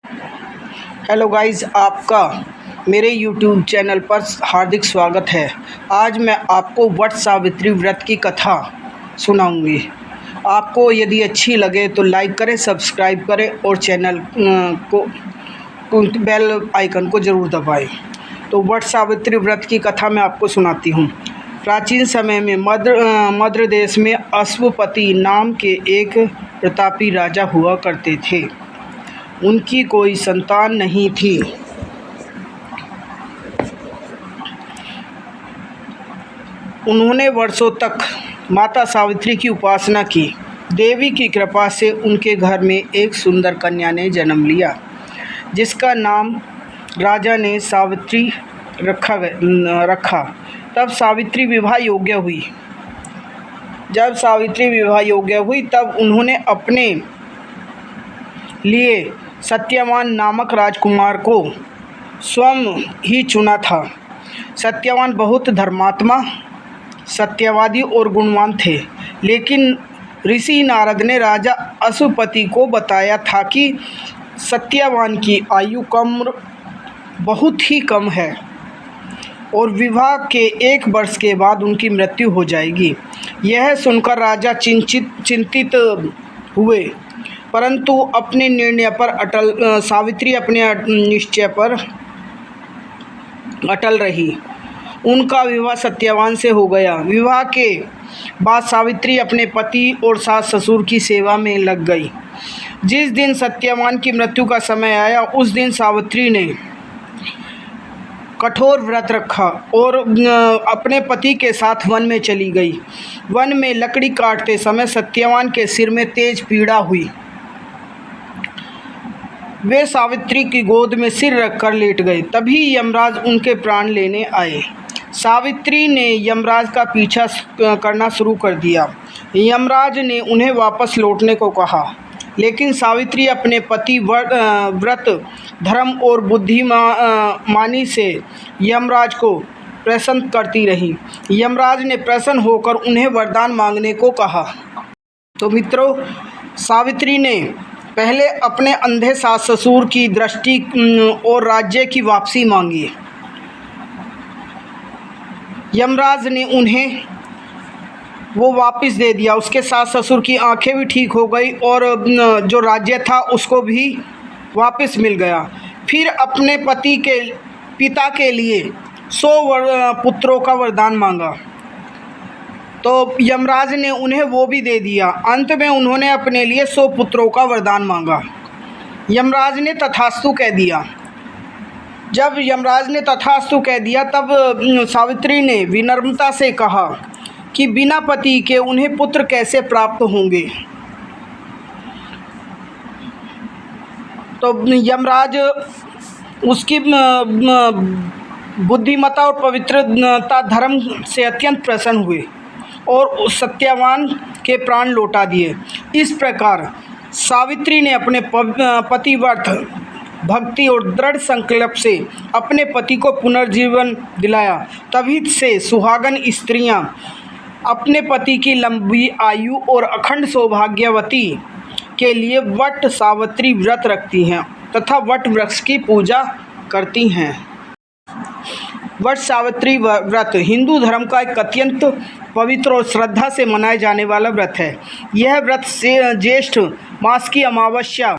Hello guys, आपका मेरे YouTube channel पर हार्दिक स्वागत है। आज मैं आपको वट सावित्री व्रत की कथा सुनाऊंगी। आपको यदि अच्छी लगे तो लाइक करें, सब्सक्राइब करें और चैनल को बेल आइकन को ज़रूर दबाएं। तो वट सावित्री व्रत की कथा मैं आपको सुनाती हूँ। प्राचीन समय में मद्र देश में अश्वपति नाम के एक प्रतापी राजा हुआ करते थे। उनकी कोई संतान नहीं थी। उन्होंने वर्षों तक माता सावित्री की उपासना की। देवी की कृपा से उनके घर में एक सुंदर कन्या ने जन्म लिया, जिसका नाम राजा ने सावित्री रखा। तब सावित्री विवाह योग्य हुई। जब सावित्री विवाह योग्य हुई तब उन्होंने अपने लिए सत्यवान नामक राजकुमार को स्वयं ही चुना था। सत्यवान बहुत धर्मात्मा, सत्यवादी और गुणवान थे, लेकिन ऋषि नारद ने राजा अश्वपति को बताया था कि सत्यवान की आयु बहुत ही कम है और विवाह के 1 वर्ष के बाद उनकी मृत्यु हो जाएगी। यह सुनकर राजा चिंतित हुए, परंतु अपने निर्णय पर सावित्री अपने निश्चय पर अटल रही। उनका विवाह सत्यवान से हो गया। विवाह के बाद सावित्री अपने पति और सास ससुर की सेवा में लग गई। जिस दिन सत्यवान की मृत्यु का समय आया, उस दिन सावित्री ने कठोर व्रत रखा और अपने पति के साथ वन में चली गई। वन में लकड़ी काटते समय सत्यवान के सिर में तेज पीड़ा हुई। वे सावित्री की गोद में सिर रखकर लेट गए। तभी यमराज उनके प्राण लेने आए। सावित्री ने यमराज का पीछा करना शुरू कर दिया। यमराज ने उन्हें वापस लौटने को कहा, लेकिन सावित्री अपने पति व्रत, धर्म और बुद्धिमानी से यमराज को प्रसन्न करती रही। यमराज ने प्रसन्न होकर उन्हें वरदान मांगने को कहा। तो मित्रों, सावित्री ने पहले अपने अंधे सास ससुर की दृष्टि और राज्य की वापसी मांगी। यमराज ने उन्हें वो वापस दे दिया। उसके सास ससुर की आंखें भी ठीक हो गई और जो राज्य था उसको भी वापस मिल गया। फिर अपने पति के पिता के लिए 100 पुत्रों का वरदान मांगा, तो यमराज ने उन्हें वो भी दे दिया। अंत में उन्होंने अपने लिए 100 पुत्रों का वरदान मांगा। यमराज ने तथास्तु कह दिया। जब यमराज ने तथास्तु कह दिया, तब सावित्री ने विनम्रता से कहा कि बिना पति के उन्हें पुत्र कैसे प्राप्त होंगे। तो यमराज उसकी बुद्धिमत्ता और पवित्रता धर्म से अत्यंत प्रसन्न हुए और सत्यवान के प्राण लौटा दिए। इस प्रकार सावित्री ने अपने पतिव्रत, भक्ति और दृढ़ संकल्प से अपने पति को पुनर्जीवन दिलाया। तभी से सुहागन स्त्रियां अपने पति की लंबी आयु और अखंड सौभाग्यवती के लिए वट सावित्री व्रत रखती हैं तथा वट वृक्ष की पूजा करती हैं। वट सावित्री व्रत हिंदू धर्म का एक अत्यंत पवित्र और श्रद्धा से मनाए जाने वाला व्रत है। यह व्रत से ज्येष्ठ मास की अमावस्या